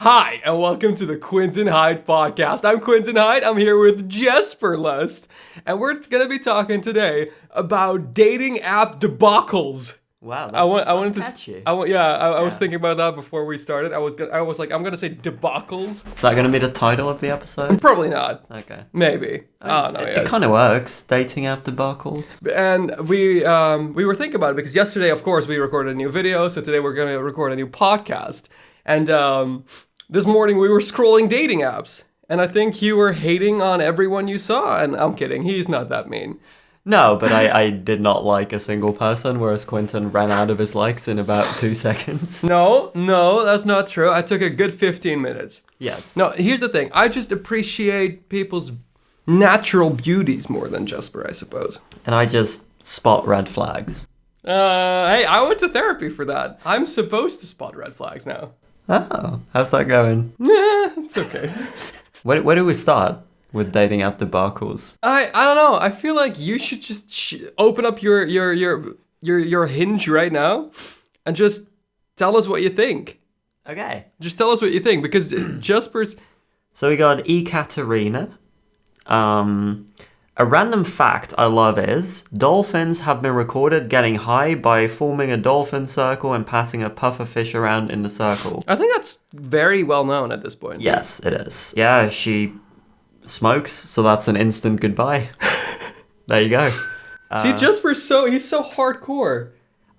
Hi, and welcome to the Quinten Hyde podcast. I'm Quinten Hyde. I'm here with Jesper Lust, and we're going to be talking today about dating app debacles. Wow, that's catchy. I was thinking about that before we started. I was like, I'm gonna say debacles. Is that gonna be the title of the episode? Probably not. Okay. Maybe. I don't know. It kind of works. Dating app debacles. And we were thinking about it because yesterday, of course, we recorded a new video. So today we're gonna record a new podcast. And this morning we were scrolling dating apps, and I think you were hating on everyone you saw. And I'm kidding. He's not that mean. No, but I did not like a single person, whereas Quinten ran out of his likes in about 2 seconds. No, that's not true. I took a good 15 minutes. Yes. No, here's the thing. I just appreciate people's natural beauties more than Jesper, I suppose. And I just spot red flags. Hey, I went to therapy for that. I'm supposed to spot red flags now. Oh, how's that going? It's okay. Where do we start with dating app debacles? I don't know. I feel like you should just open up your Hinge right now and just tell us what you think. Okay. Just tell us what you think, because Jesper's... So we got Ekaterina. A random fact I love is dolphins have been recorded getting high by forming a dolphin circle and passing a puffer fish around in the circle. I think that's very well known at this point. Yes, it is. Yeah, she smokes, so that's an instant goodbye. There you go. See, Jesper's he's so hardcore.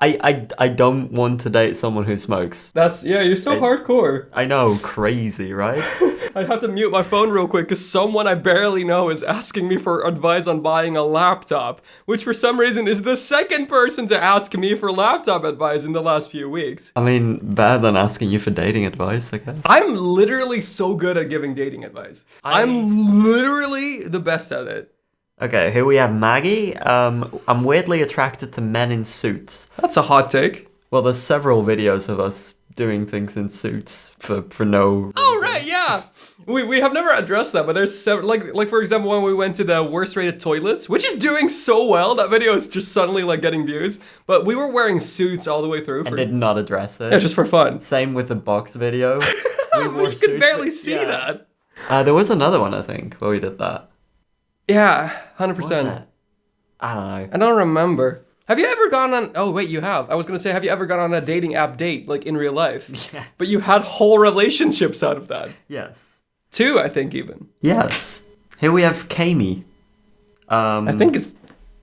I don't want to date someone who smokes. You're so hardcore. I know, crazy, right? I have to mute my phone real quick because someone I barely know is asking me for advice on buying a laptop, which for some reason is the second person to ask me for laptop advice in the last few weeks. I mean, better than asking you for dating advice, I guess. I'm literally so good at giving dating advice. I'm literally the best at it. Okay, here we have Maggie. I'm weirdly attracted to men in suits. That's a hot take. Well, there's several videos of us doing things in suits for no reason. Oh, right, yeah. We have never addressed that, but there's several, like for example, when we went to the worst rated toilets, which is doing so well, that video is just suddenly like getting views, but we were wearing suits all the way through. I did not address it. Yeah, just for fun. Same with the box video. You could barely see that. There was another one, I think, where we did that. Yeah, 100%. What was that? I don't know. I don't remember. Have you ever gone on... Oh, wait, you have. I was going to say, have you ever gone on a dating app date, like in real life? Yes. But you had whole relationships out of that. Yes. 2, I think, even. Yes. Here we have Kami. I think it's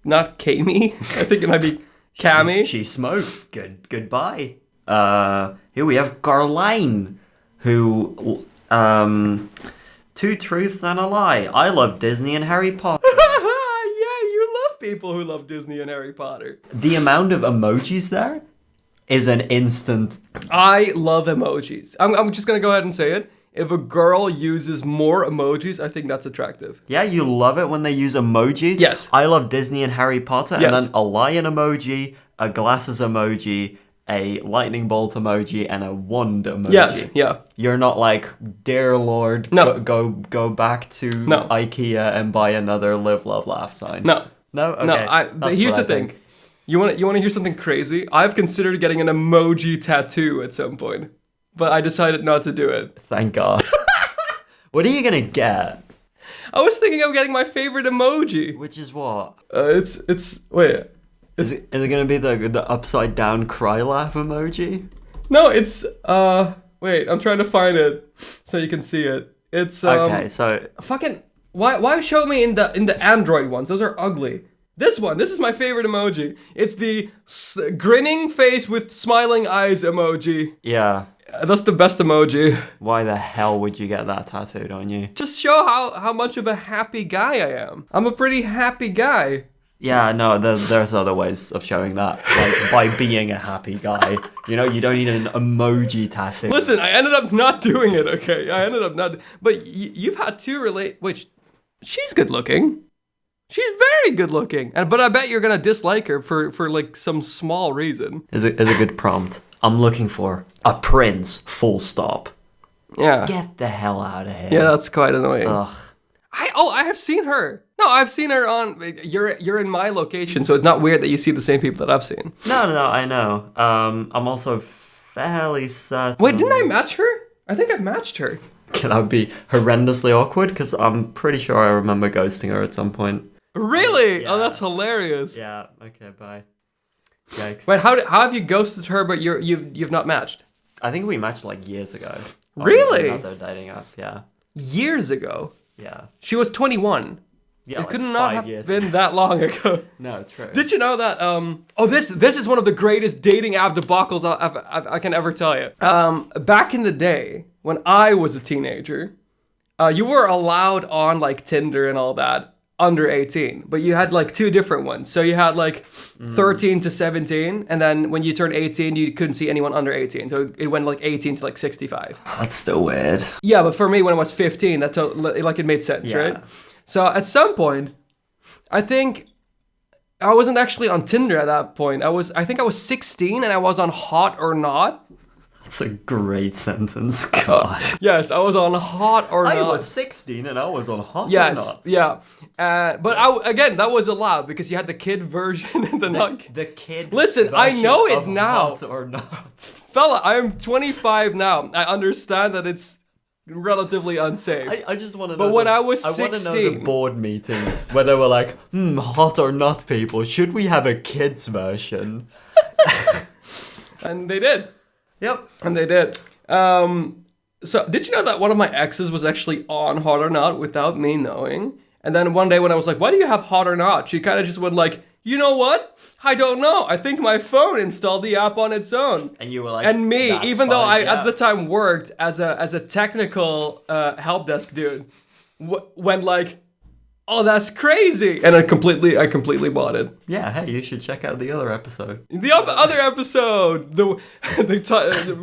not Kami. I think it might be Cami. She smokes. Goodbye. Here we have Garline, who... 2 truths and a lie. I love Disney and Harry Potter. Yeah, you love people who love Disney and Harry Potter. The amount of emojis there is an instant... I love emojis. I'm just going to go ahead and say it. If a girl uses more emojis, I think that's attractive. Yeah, you love it when they use emojis? Yes. I love Disney and Harry Potter. Yes. And then a lion emoji, a glasses emoji, a lightning bolt emoji, and a wand emoji. Yes, yeah. You're not like, dear Lord, no. go back to IKEA and buy another live, love, laugh sign. No. No? Okay. No, here's the thing. You want to hear something crazy? I've considered getting an emoji tattoo at some point, but I decided not to do it. Thank God. What are you gonna get? I was thinking of getting my favorite emoji. Which is what? Wait. Is it gonna be the upside down cry laugh emoji? No, it's wait, I'm trying to find it so you can see it. It's okay, so fucking why show me in the Android ones? Those are ugly. This is my favorite emoji. It's the grinning face with smiling eyes emoji. Yeah. That's the best emoji. Why the hell would you get that tattooed on you? Just show how much of a happy guy I am. I'm a pretty happy guy. Yeah, no, there's other ways of showing that, like by being a happy guy. You know, you don't need an emoji tattoo. Listen, I ended up not doing it, okay? I ended up not... But you've had 2 which, she's good looking. She's very good looking. But I bet you're going to dislike her for like some small reason. Is a good prompt. I'm looking for a prince, full stop. Yeah. Get the hell out of here. Yeah, that's quite annoying. Ugh. I have seen her. No, I've seen her on... You're in my location, so it's not weird that you see the same people that I've seen. No, I know. I'm also fairly certain... Wait, didn't I match her? I think I've matched her. Can that be horrendously awkward? Because I'm pretty sure I remember ghosting her at some point. Really? Yeah. Oh, that's hilarious. Yeah. Okay. Bye. Yikes. Wait, how have you ghosted her, but you've not matched? I think we matched like years ago. On Really? another dating app. Yeah. Years ago. Yeah. She was 21. Yeah. It like could not 5 have years been ago. that long ago. No, true. Did you know that? This is one of the greatest dating app debacles I can ever tell you. Back in the day when I was a teenager, you were allowed on like Tinder and all that under 18, but you had like two different ones. So you had like 13 to 17, and then when you turned 18, you couldn't see anyone under 18. So it went like 18 to like 65. That's still weird. Yeah, but for me when I was 15, like it made sense, Yeah. right? So at some point, I think I wasn't actually on Tinder at that point. I think I was 16 and I was on Hot or Not. That's a great sentence. God. Yes, I was on Hot or Not. I was 16 and I was on Hot or Yes, Not. yeah. But again, that was allowed because you had the kid version and the not. The kid. Listen, I version know it of now. Hot or Not. Fella, I am 25 now. I understand that it's relatively unsafe. I just want to know. But when I was I want to know 16 the board meeting where they were like, hot or not, people. Should we have a kids version? And they did. Yep. And they did. So did you know that one of my exes was actually on Hot or Not without me knowing? And then one day when I was like, why do you have Hot or Not? She kind of just went like, you know what? I don't know. I think my phone installed the app on its own. And you were like, and me, "That's even though I fine, yeah." at the time worked as a technical help desk dude, went like, oh, that's crazy. And I completely bought it. Yeah, hey, you should check out the other episode. The other episode,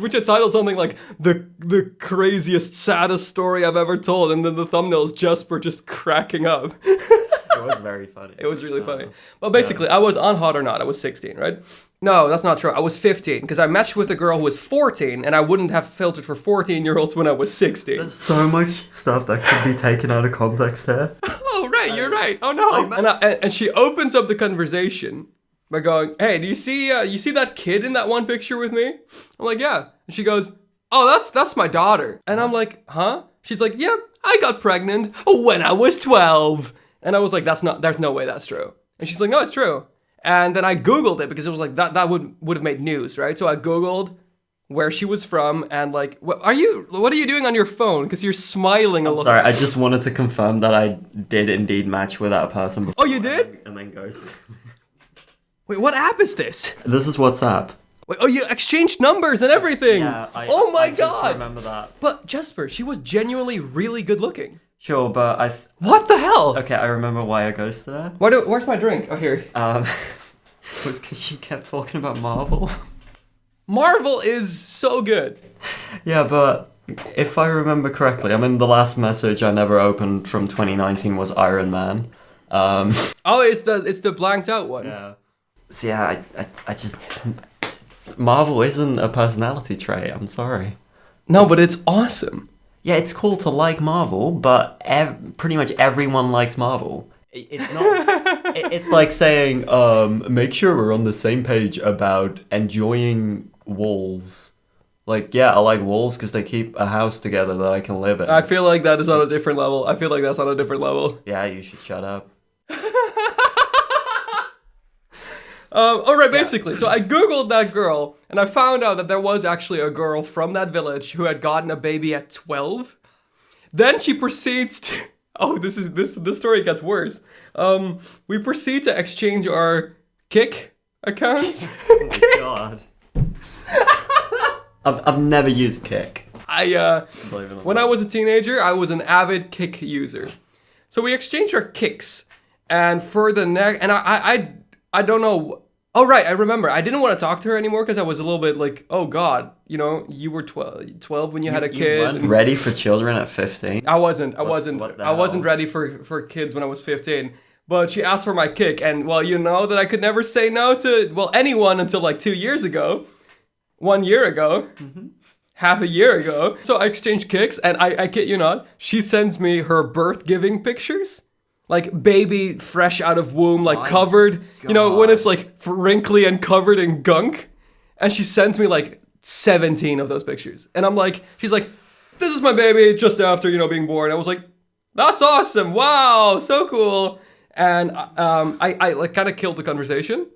which I titled something like the craziest, saddest story I've ever told, and then the thumbnail is Jesper just cracking up. It was very funny. It was really funny. Well, basically, I was on Hot or Not. I was 16, right? No, that's not true. I was 15 because I matched with a girl who was 14, and I wouldn't have filtered for 14-year-olds when I was 16. There's so much stuff that could be taken out of context here. Oh, right, you're right. Oh no. And she opens up the conversation by going, "Hey, do you see that kid in that one picture with me?" I'm like, "Yeah." And she goes, "Oh, that's my daughter." And I'm like, "Huh?" She's like, "Yeah, I got pregnant when I was 12." And I was like, there's no way that's true. And she's like, "No, it's true." And then I Googled it because it was like that would have made news, right? So I Googled where she was from and like, what are you doing on your phone? Because you're smiling a little. Sorry, I just wanted to confirm that I did indeed match with that person before. Oh, you did? And then ghost. Wait, what app is this? This is WhatsApp. Wait, oh, you exchanged numbers and everything. Yeah, oh my I god. just remember that. But Jesper, she was genuinely really good looking. Sure, but What the hell? okay, I remember why I ghosted her. Where's my drink? Oh, here. It was because she kept talking about Marvel. Marvel is so good. Yeah, but if I remember correctly, I mean, the last message I never opened from 2019 was Iron Man. Oh, it's the blanked out one. Yeah. So yeah, I just Marvel isn't a personality trait. I'm sorry. No, but it's awesome. Yeah, it's cool to like Marvel, but pretty much everyone likes Marvel. It's not. It's like saying, make sure we're on the same page about enjoying walls. Like, yeah, I like walls because they keep a house together that I can live in. I feel like that is on a different level. I feel like that's on a different level. Yeah, you should shut up. All right, basically. So I Googled that girl, and I found out that there was actually a girl from that village who had gotten a baby at 12. Then she proceeds to... Oh, this story gets worse. We proceed to exchange our Kik accounts. Oh my god. I've never used Kik. When I was a teenager, I was an avid Kik user. So we exchanged our Kiks, and for the next... And I don't know... Oh, right, I remember. I didn't want to talk to her anymore because I was a little bit like, oh, God, you were 12 when you had a kid. You weren't ready for children at 15? I wasn't What ready for kids when I was 15. But she asked for my Kik, and, well, you know that I could never say no to, well, anyone until, like, 2 years ago. 1 year ago. Mm-hmm. Half a year ago. So I exchanged Kiks, and I kid you not, she sends me her birth-giving pictures. Like baby fresh out of womb, like My covered, God. you know, when it's like wrinkly and covered in gunk. And she sends me like 17 of those pictures. And I'm like, she's like, this is my baby just after, being born. I was like, that's awesome. Wow, so cool. And I like kind of killed the conversation.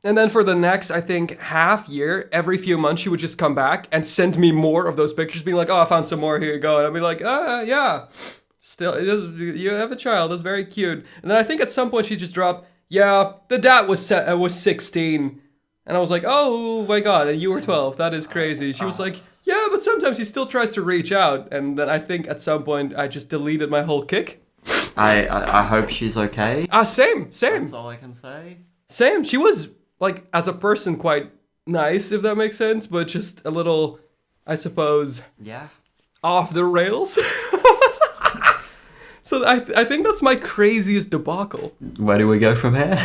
And then for the next, I think, half year, every few months, she would just come back and send me more of those pictures, being like, oh, I found some more, here you go. And I'd be like, yeah, still, you have a child, that's very cute. And then I think at some point she just dropped, yeah, the dad was 16. And I was like, oh my God, and you were 12, that is crazy. She was like, yeah, but sometimes he still tries to reach out. And then I think at some point I just deleted my whole kick. I hope she's okay. Same. That's all I can say. Same, she was... like, as a person, quite nice, if that makes sense, but just a little, I suppose, off the rails. So I think that's my craziest debacle. Where do we go from here?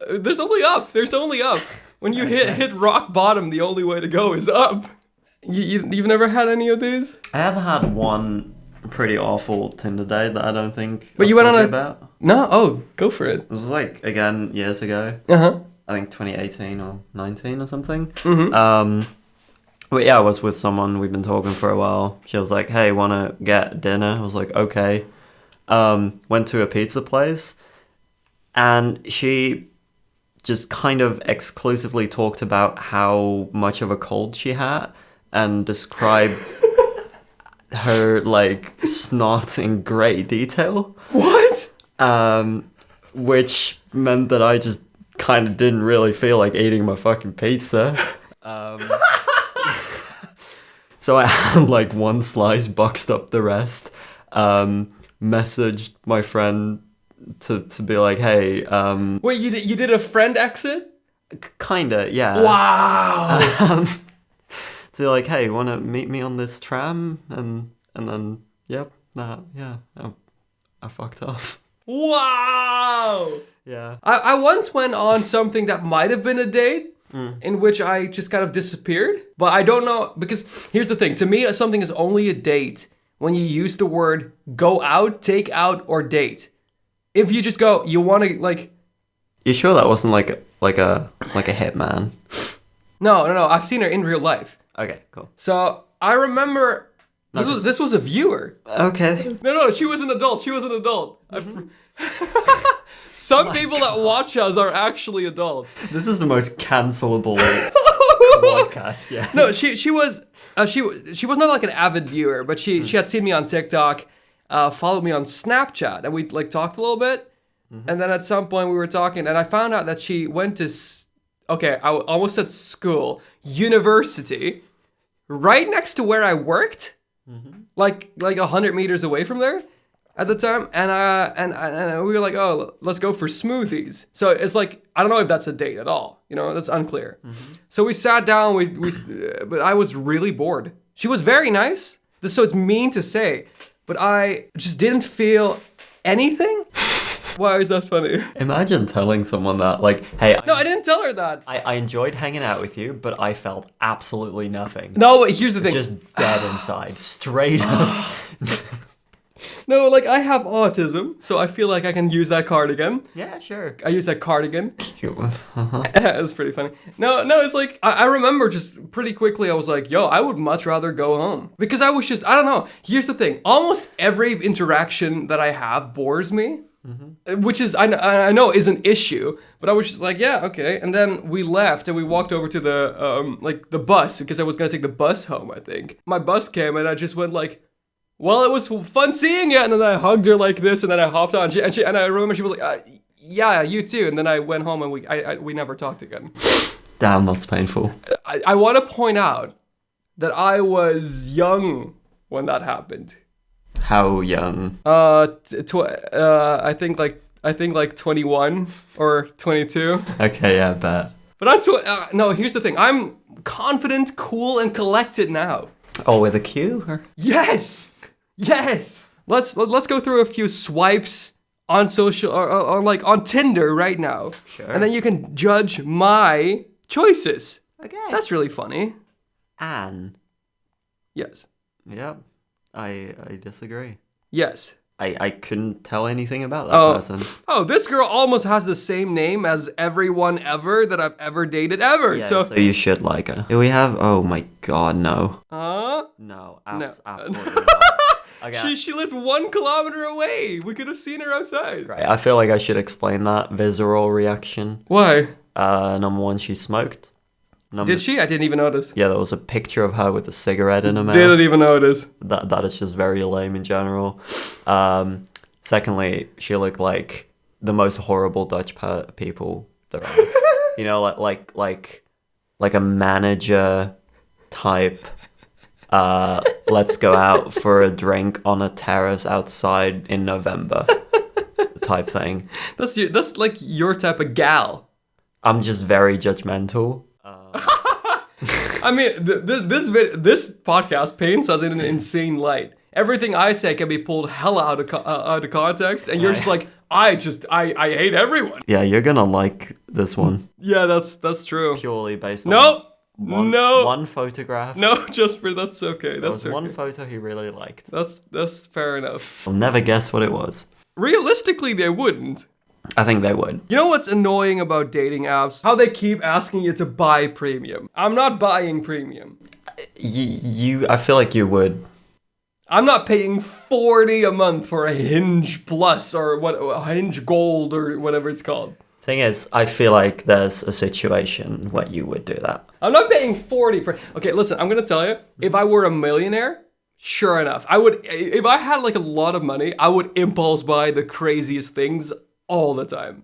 There's only up. When you hit rock bottom, the only way to go is up. You've never had any of these? I have had one pretty awful Tinder date that I don't think but I've you went told on you about. No? Oh, go for it. This was like, again, years ago. Uh-huh. I think 2018 or 19 or something. Mm-hmm. But yeah, I was with someone, we've been talking for a while. She was like, hey, wanna get dinner? I was like, okay. Went to a pizza place, and she just kind of exclusively talked about how much of a cold she had and described her, like, snot in great detail. What? Which meant that I just kind of didn't really feel like eating my fucking pizza. So I had like one slice, boxed up the rest, messaged my friend to be like, hey... Wait, you did a friend exit? Kinda, yeah. Wow! To be like, hey, you want to meet me on this tram? And then, yep, I fucked off. Wow! Yeah. I once went on something that might have been a date, in which I just kind of disappeared. But I don't know, because here's the thing. To me, something is only a date when you use the word go out, take out, or date. If you just go, you want to, like... You sure that wasn't like a hitman? No. I've seen her in real life. Okay, cool. So I remember... This was a viewer. Okay. No, she was an adult. Some people that watch us are actually adults. This is the most cancelable podcast, yeah. No, she was not like an avid viewer, but she had seen me on TikTok, followed me on Snapchat, and we like talked a little bit. Mm-hmm. And then at some point we were talking, and I found out that she went to I almost said school, university, right next to where I worked, like 100 meters away from there. At the time, and we were like, oh, let's go for smoothies. So it's like, I don't know if that's a date at all. That's unclear. Mm-hmm. So we sat down, but I was really bored. She was very nice. So it's mean to say, but I just didn't feel anything. Why is that funny? Imagine telling someone that, like, hey... No, I didn't tell her that. I enjoyed hanging out with you, but I felt absolutely nothing. No, but here's the thing. Just dead inside, straight up. No, like, I have autism, so I feel like I can use that cardigan. Yeah, sure. I use that cardigan. Cute one. Uh-huh. It's pretty funny. No, it's like, I remember just pretty quickly, I was like, yo, I would much rather go home. Because I was just, I don't know. Here's the thing. Almost every interaction that I have bores me. Mm-hmm. Which is, I know is an issue, but I was just like, yeah, okay. And then we left and we walked over to the bus, because I was going to take the bus home, I think. My bus came and I just went like, well, it was fun seeing you. And then I hugged her like this, and then I hopped on. And I remember she was like, yeah, you too. And then I went home and we never talked again. Damn, that's painful. I want to point out that I was young when that happened. How young? I think like 21 or 22. Okay, yeah, I bet. But I'm no, here's the thing. I'm confident, cool, and collected now. Oh, with a Q? Or? Yes. Let's go through a few swipes on social or on Tinder right now. Sure. And then you can judge my choices. Okay. That's really funny. Anne. Yes. Yep. I disagree. Yes. I couldn't tell anything about that person. Oh, this girl almost has the same name as everyone ever that I've ever dated ever. Yeah, so so you should like her. Do we have? Oh my god, no. No. Absolutely not. Okay. She lived 1 kilometer away. We could have seen her outside. Great. I feel like I should explain that visceral reaction. Why? Number one, she smoked. Did she? I didn't even notice. Yeah, there was a picture of her with a cigarette in her mouth. Didn't even notice. That is just very lame in general. Secondly, she looked like the most horrible Dutch people there are. You know, like a manager type. Let's go out for a drink on a terrace outside in November type thing. That's like your type of gal. I'm just very judgmental. I mean, this podcast paints us in an insane light. Everything I say can be pulled hella out of context, and you're just like, I hate everyone. Yeah, you're gonna like this one. Yeah, that's true. Purely based on one photograph. No, Jasper, that's okay. There was one photo he really liked. That's fair enough. I'll never guess what it was. Realistically, they wouldn't. I think they would. You know what's annoying about dating apps? How they keep asking you to buy premium. I'm not buying premium. I feel like you would. I'm not paying $40 a month for a Hinge Plus or a Hinge Gold or whatever it's called. Thing is, I feel like there's a situation where you would do that. I'm not paying 40 for... Okay, listen, I'm going to tell you, if I were a millionaire, sure enough, I would... If I had like a lot of money, I would impulse buy the craziest things all the time.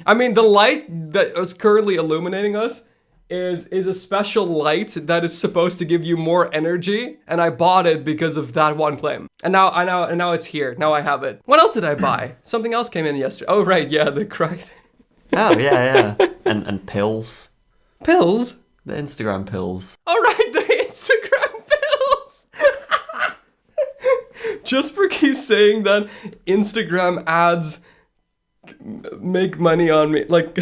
I mean, the light that is currently illuminating us is a special light that is supposed to give you more energy, and I bought it because of that one claim. And now it's here. Now I have it. What else did I buy? Something else came in yesterday. Oh right, yeah, the cry. Oh yeah. And pills. Pills? The Instagram pills. All right, the Instagram pills. Jasper keeps saying that Instagram ads make money on me. Like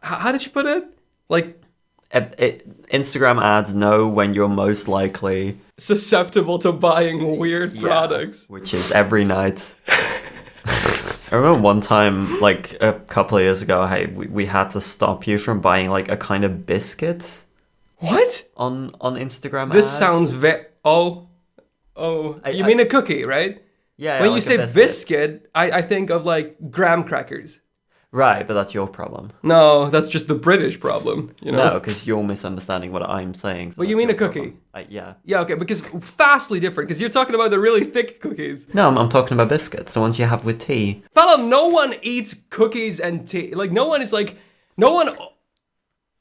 how did you put it? Like Instagram ads know when you're most likely susceptible to buying weird products, which is every night. I remember one time, like a couple of years ago, hey, we had to stop you from buying like a kind of biscuit. What? On Instagram This ads. sounds you mean a cookie, right? Yeah. When like you say biscuit, biscuit, I think of like graham crackers. Right, but that's your problem. No, that's just the British problem, you know? No, because you're misunderstanding what I'm saying. So but you mean a cookie? Yeah. Yeah, okay, because vastly different, because you're talking about the really thick cookies. No, I'm talking about biscuits, the ones you have with tea. Fella, no one eats cookies and tea. Like, no one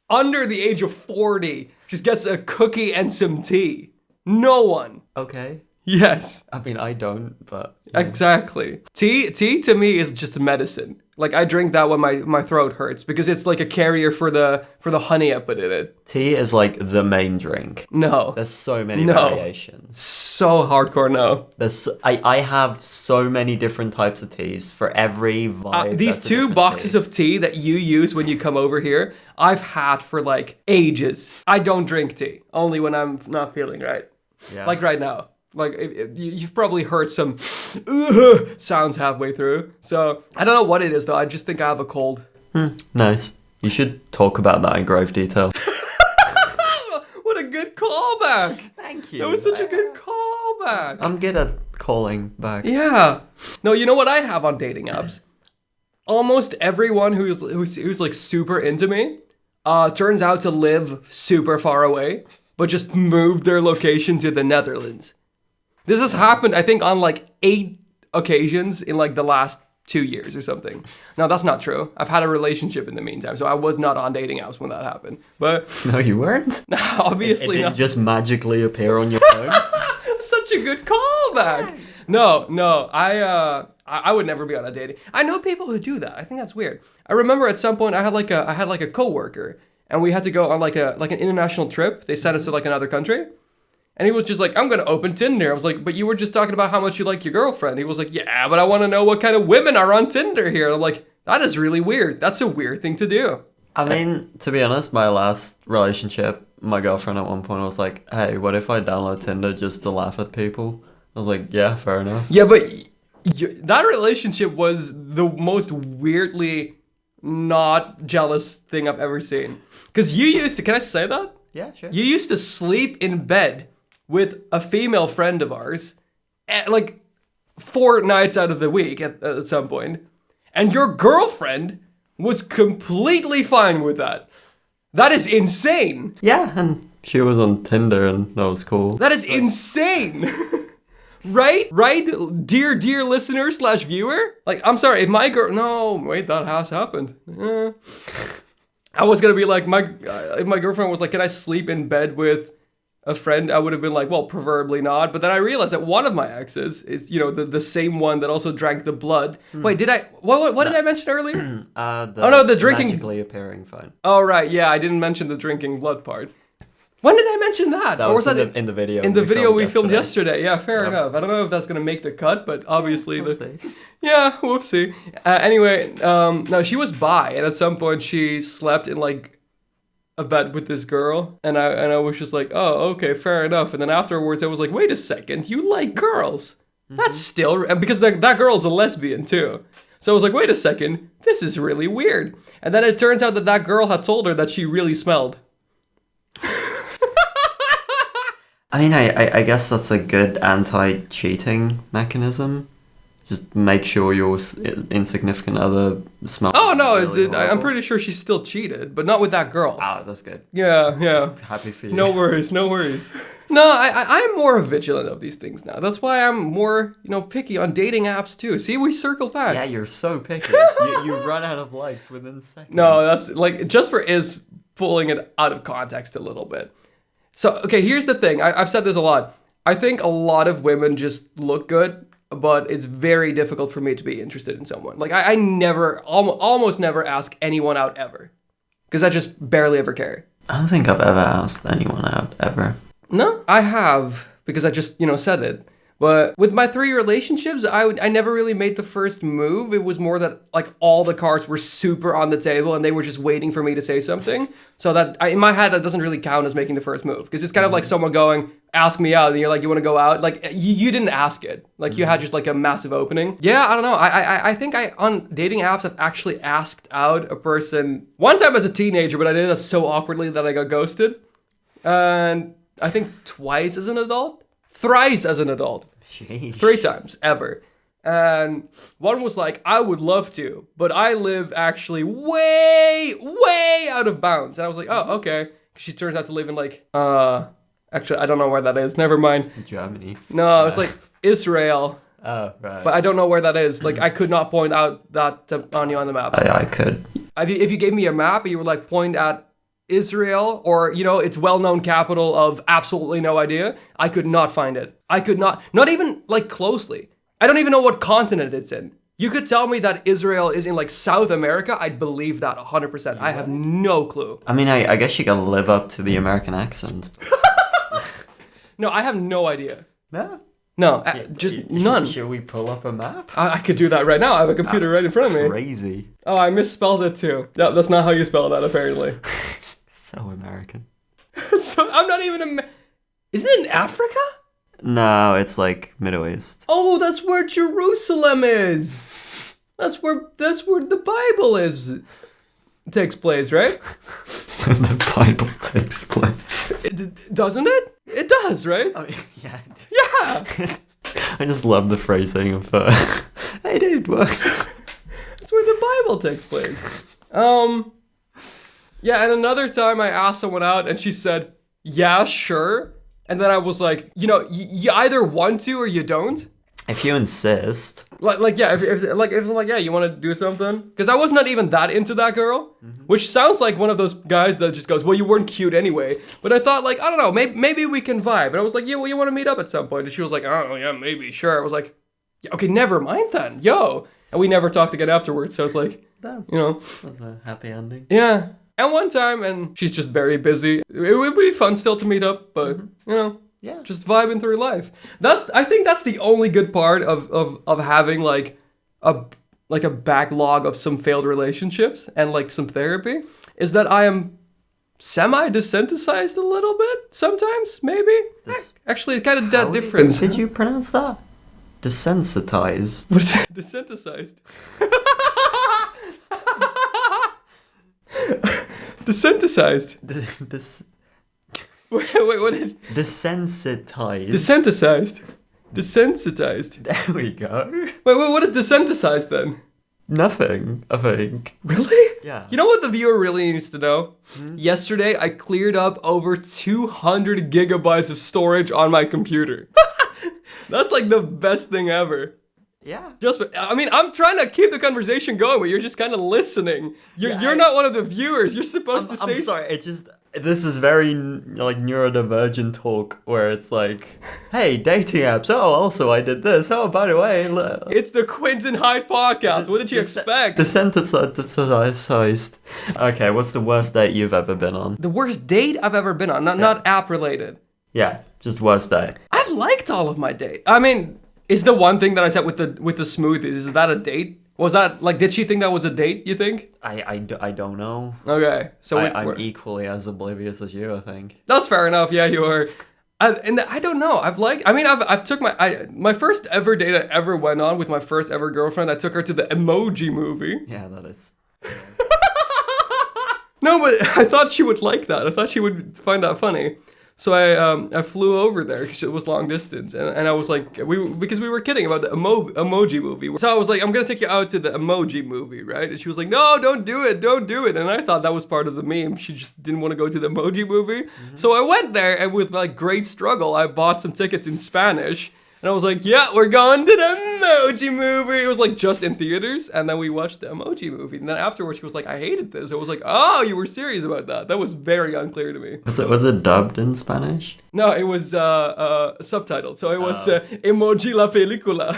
under the age of 40 just gets a cookie and some tea. No one. Okay. Yes. I mean, I don't, but... Yeah. Exactly. Tea to me is just medicine. Like, I drink that when my throat hurts because it's like a carrier for the honey I put in it. Tea is like the main drink. No. There's so many variations. So hardcore, no. I have so many different types of teas for every vibe. These 2 boxes of tea that you use when you come over here, I've had for like ages. I don't drink tea, only when I'm not feeling right. Yeah. Like right now. Like, you've probably heard some sounds halfway through. So, I don't know what it is, though. I just think I have a cold. Nice. You should talk about that in grave detail. What a good callback. Thank you. That was such a good callback. I'm good at calling back. Yeah. No, you know what I have on dating apps? Almost everyone who's like super into me turns out to live super far away, but just moved their location to the Netherlands. This has happened, I think, on like 8 occasions in like the last 2 years or something. No, that's not true. I've had a relationship in the meantime, so I was not on dating apps when that happened. But no, you weren't? No, obviously not. It didn't just magically appear on your phone? Such a good callback. No, I would never be on a dating. I know people who do that. I think that's weird. I remember at some point I had like a coworker, and we had to go on like an international trip. They sent us to like another country. And he was just like, I'm going to open Tinder. I was like, but you were just talking about how much you like your girlfriend. He was like, yeah, but I want to know what kind of women are on Tinder here. And I'm like, that is really weird. That's a weird thing to do. I mean, to be honest, my last relationship, my girlfriend at one point was like, hey, what if I download Tinder just to laugh at people? I was like, yeah, fair enough. Yeah, but that relationship was the most weirdly not jealous thing I've ever seen. Because you used to, can I say that? Yeah, sure. You used to sleep in bed with a female friend of ours, like 4 nights out of the week at some point, and your girlfriend was completely fine with that. That is insane. Yeah, and she was on Tinder and that was cool. That is insane. Right? Right? Dear listener / viewer? Like, I'm sorry, if my girl... No, wait, that has happened. I was gonna be like, if my girlfriend was like, can I sleep in bed with a friend? I would have been like, well, preferably not. But then I realized that one of my exes is, the same one that also drank the blood. Wait, did I... What did I mention earlier? The drinking... Magically appearing phone. Oh, right, yeah, I didn't mention the drinking blood part. When did I mention that? That was in the video. In the video we filmed yesterday. Yeah, fair enough. I don't know if that's going to make the cut, but obviously... We'll see. Yeah, whoopsie. Anyway, no, she was bi, and at some point she slept in, like, a bed with this girl, and I was just like, oh, okay, fair enough. And then afterwards I was like, wait a second, you like girls? That's still... Because that girl's a lesbian, too. So I was like, wait a second, this is really weird. And then it turns out that girl had told her that she really smelled. I mean, I guess that's a good anti-cheating mechanism. Just make sure your insignificant other smells. Oh, no, really I'm pretty sure she still cheated, but not with that girl. Ah, that's good. Yeah. Happy for you. No worries. No, I'm more vigilant of these things now. That's why I'm more, picky on dating apps too. See, we circle back. Yeah, you're so picky. you run out of likes within seconds. No, that's like, Jesper is pulling it out of context a little bit. So, okay, here's the thing. I've said this a lot. I think a lot of women just look good, but it's very difficult for me to be interested in someone. Like, I never, almost never ask anyone out ever. Because I just barely ever care. I don't think I've ever asked anyone out, ever. No, I have, because I just, said it. But with my 3 relationships, I never really made the first move. It was more that, like, all the cards were super on the table and they were just waiting for me to say something. So that, in my head, that doesn't really count as making the first move. Because it's kind of like someone going, ask me out, and you're like, you want to go out? Like, you didn't ask it. Like, you had just, like, a massive opening. Yeah, I don't know. I think on dating apps, I've actually asked out a person one time as a teenager, but I did it so awkwardly that I got ghosted. And I think twice as an adult. Thrice as an adult. Sheesh. 3 times ever. And one was like, I would love to, but I live actually way out of bounds. And I was like, oh, okay. She turns out to live in like, actually, I don't know where that is. Never mind. Germany. No, it was like Israel. Oh, right. But I don't know where that is. Like, I could not point out that on you on the map. I could. If you gave me a map and you were like, point at Israel or, its well-known capital of absolutely no idea, I could not find it. I could not even like closely. I don't even know what continent it's in. You could tell me that Israel is in like South America, I'd believe that 100%. I have no clue. I mean, I guess you gotta live up to the American accent. No, I have no idea. No? No, just none. Should we pull up a map? I could do that right now. I have a computer right in front of me. Crazy. Oh, I misspelled it too. No, that's not how you spell that, apparently. So American. So I'm not even Isn't it in Africa? No, it's like Middle East. Oh, that's where Jerusalem is. That's where the Bible is. Takes place, right? The Bible takes place. Doesn't it? It does, right? I mean, yeah. Yeah. I just love the phrasing of, hey dude, what? That's where the Bible takes place. Yeah, and another time I asked someone out and she said, yeah, sure. And then I was like, you either want to or you don't. If you insist. Like yeah, if I'm like, yeah, you want to do something? Because I was not even that into that girl, which sounds like one of those guys that just goes, well, you weren't cute anyway. But I thought like, I don't know, maybe we can vibe. And I was like, yeah, well, you want to meet up at some point? And she was like, I don't know, yeah, maybe, sure. I was like, yeah, okay, never mind then, yo. And we never talked again afterwards. So I was like, Damn. That's a happy ending. Yeah. And one time, and she's just very busy. It would be fun still to meet up, but Yeah. just vibing through life. I think that's the only good part of having like a backlog of some failed relationships and like some therapy is that I am semi-desensitized a little bit sometimes, maybe. Actually, kind of that How difference. Did you pronounce that? Desensitized. Desensitized. Desensitized. Wait, what did... Desensitized. Desensitized. Desensitized. There we go. Wait, what is desensitized then? Nothing, I think. Really? Yeah. You know what the viewer really needs to know? Yesterday, I cleared up over 200 gigabytes of storage on my computer. That's like the best thing ever. Yeah. I'm trying to keep the conversation going, but you're just kind of listening. You're not one of the viewers. You're supposed to say... I'm sorry, this is very, like, neurodivergent talk, where it's like, hey, dating apps, oh, also I did this, oh, by the way... It's the Quinten Hyde podcast, what did you expect? Desensitized. Okay, what's the worst date you've ever been on? The worst date I've ever been on, not app-related. Yeah, just worst date. I've liked all of my dates. I mean, is the one thing that I said with the smoothies, is that a date? Was that, like, did she think that was a date, you think? I don't know. Okay, so I'm equally as oblivious as you, I think. That's fair enough, yeah, you are. And I don't know, I've took my first ever date I ever went on with my first ever girlfriend, I took her to the Emoji Movie. Yeah, that is... No, but I thought she would like that. I thought she would find that funny. So I flew over there because it was long distance, and I was like, because we were kidding about the Emoji Movie. So I was like, I'm gonna take you out to the Emoji Movie, right? And she was like, no, don't do it. And I thought that was part of the meme. She just didn't want to go to the Emoji Movie. Mm-hmm. So I went there, and with like great struggle, I bought some tickets in Spanish. And I was like, yeah, we're going to the Emoji Movie. It was like just in theaters. And then we watched the Emoji Movie. And then afterwards, she was like, I hated this. I was like, oh, you were serious about that. That was very unclear to me. Was it dubbed in Spanish? No, it was subtitled. So it was Emoji la Película.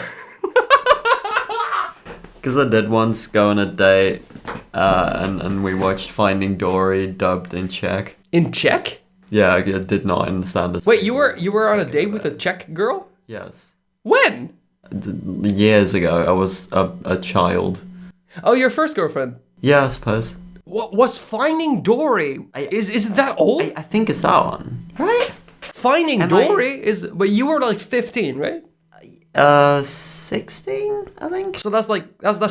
Because I did once go on a date and we watched Finding Dory dubbed in Czech. In Czech? Yeah, I did not understand this. Wait, you were on a date with a Czech girl? Yes. When? Years ago. I was a child. Oh, your first girlfriend? Yeah, I suppose. What was Finding Dory? Is it that old? I think it's that one. Right? Finding Dory is... But you were like 15, right? 16, I think. So that's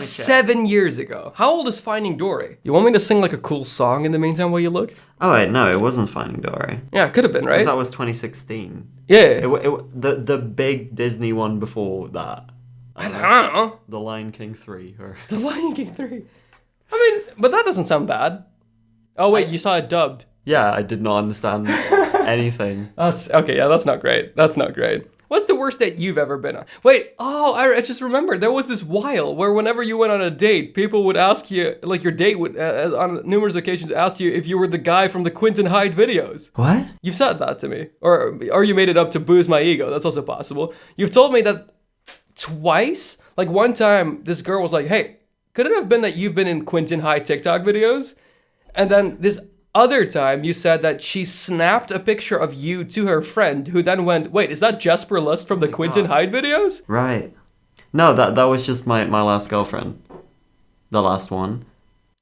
7 years ago. How old is Finding Dory? You want me to sing like a cool song in the meantime while you look? Oh wait, no, it wasn't Finding Dory. Yeah, it could have been, right? Because that was 2016. Yeah. The big Disney one before that. I don't know. The Lion King 3. Or... The Lion King 3. I mean, but that doesn't sound bad. Oh wait, you saw it dubbed. Yeah, I did not understand anything. That's okay, yeah, that's not great. That's not great. What's the worst date you've ever been on? Wait, I just remembered. There was this while where whenever you went on a date, people would ask you, like your date would, on numerous occasions, ask you if you were the guy from the Quinten Hyde videos. What? You've said that to me. Or you made it up to boost my ego. That's also possible. You've told me that twice. Like one time, this girl was like, hey, could it have been that you've been in Quinten Hyde TikTok videos? And then this other time, you said that she snapped a picture of you to her friend, who then went, wait, is that Jesper Lust from the Quinten Hyde videos? Right. No, that was just my last girlfriend. The last one.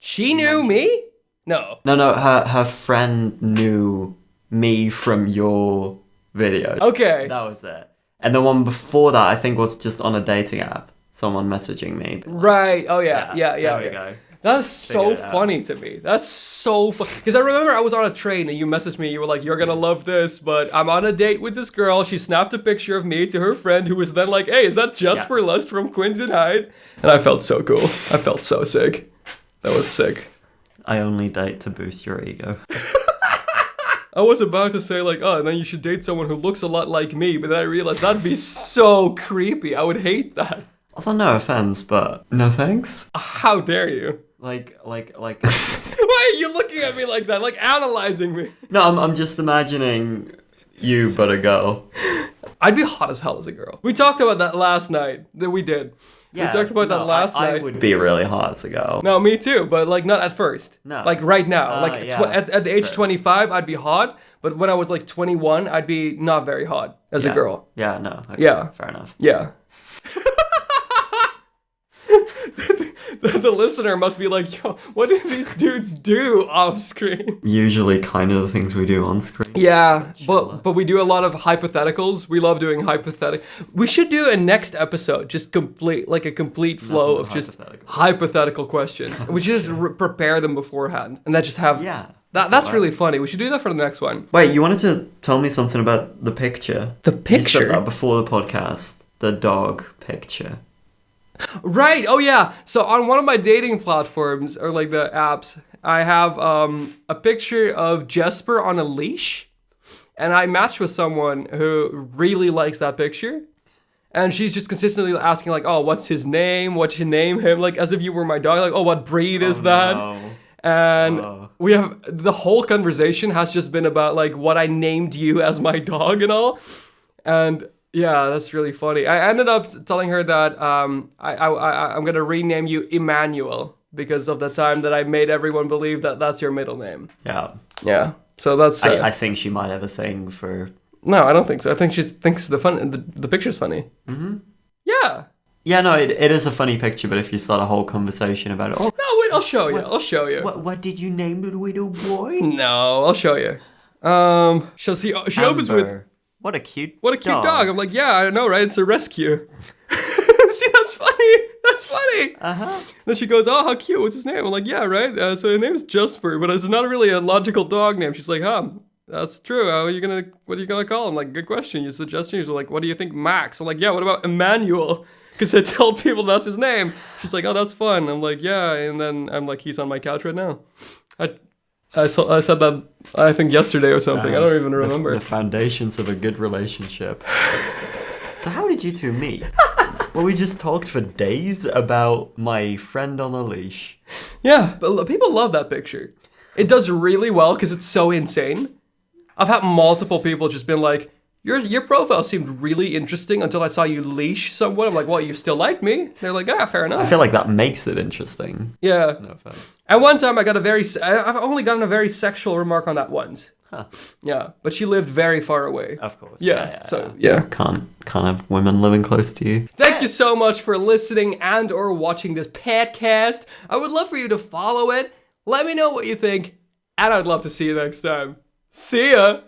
She knew me? No. No, her friend knew me from your videos. Okay. That was it. And the one before that, I think, was just on a dating app. Someone messaging me. Right. Oh, yeah. There we go. That's so funny to me. That's so funny. Because I remember I was on a train and you messaged me. You were like, you're going to love this, but I'm on a date with this girl. She snapped a picture of me to her friend who was then like, hey, is that Jesper Lust from Quinten Hyde? And I felt so cool. I felt so sick. That was sick. I only date to boost your ego. I was about to say like, oh, and then you should date someone who looks a lot like me. But then I realized that'd be so creepy. I would hate that. Also, no offense, but no thanks. How dare you? Like. Why are you looking at me like that? Like analyzing me? No, I'm just imagining you, but a girl. I'd be hot as hell as a girl. We talked about that last night. That we did. Yeah, we talked about that last night. I would be really hot as a girl. No, me too, but like not at first. No. Like right now. Like yeah, at the age 25, I'd be hot. But when I was like 21, I'd be not very hot as a girl. Yeah, no. Okay, yeah. Fair enough. Yeah. the listener must be like, yo, what do these dudes do off screen? Usually kind of the things we do on screen. Yeah, but we do a lot of hypotheticals. We love doing We should do a next episode, just a complete flow of just hypothetical questions. We just prepare them beforehand, and that just have that's really funny. We should do that for the next one. Wait, you wanted to tell me something about the picture? The picture? You said that before the podcast. The dog picture. Right. Oh yeah. So on one of my dating platforms or like the apps, I have a picture of Jesper on a leash, and I matched with someone who really likes that picture, and she's just consistently asking like, "Oh, what's his name? What you name him?" Like as if you were my dog. Like, "Oh, what breed is that?" No. And we have the whole conversation has just been about like what I named you as my dog and all, and. Yeah, that's really funny. I ended up telling her that I'm going to rename you Emmanuel because of the time that I made everyone believe that that's your middle name. Yeah. Yeah. So that's... I think she might have a thing for... No, I don't think so. I think she thinks the picture's funny. Mm-hmm. Yeah. Yeah, no, it is a funny picture, but if you start a whole conversation about it... Oh, no, wait, I'll show you. What did you name the little boy? No, I'll show you. She opens with... What a cute dog. I'm like, yeah, I know, right? It's a rescue. See, that's funny. Uh-huh. Then she goes, oh, how cute. What's his name? I'm like, yeah, right? So his name is Jesper, but it's not really a logical dog name. She's like, that's true. What are you gonna call him? I'm like, good question. Your suggestions were like, what do you think, Max? I'm like, yeah, what about Emmanuel? Because I tell people that's his name. She's like, oh, that's fun. I'm like, yeah. And then I'm like, he's on my couch right now. I said that, I think, yesterday or something. I don't even remember. The foundations of a good relationship. So how did you two meet? Well, we just talked for days about my friend on a leash. Yeah, but people love that picture. It does really well because it's so insane. I've had multiple people just been like, your profile seemed really interesting until I saw you leash someone. I'm like, well, you still like me? They're like, fair enough. I feel like that makes it interesting. Yeah. No offense. At one time, I've only gotten a very sexual remark on that once. Huh. Yeah, but she lived very far away. Of course. Yeah. Can't have women living close to you. Thank you so much for listening and or watching this podcast. I would love for you to follow it. Let me know what you think, and I'd love to see you next time. See ya!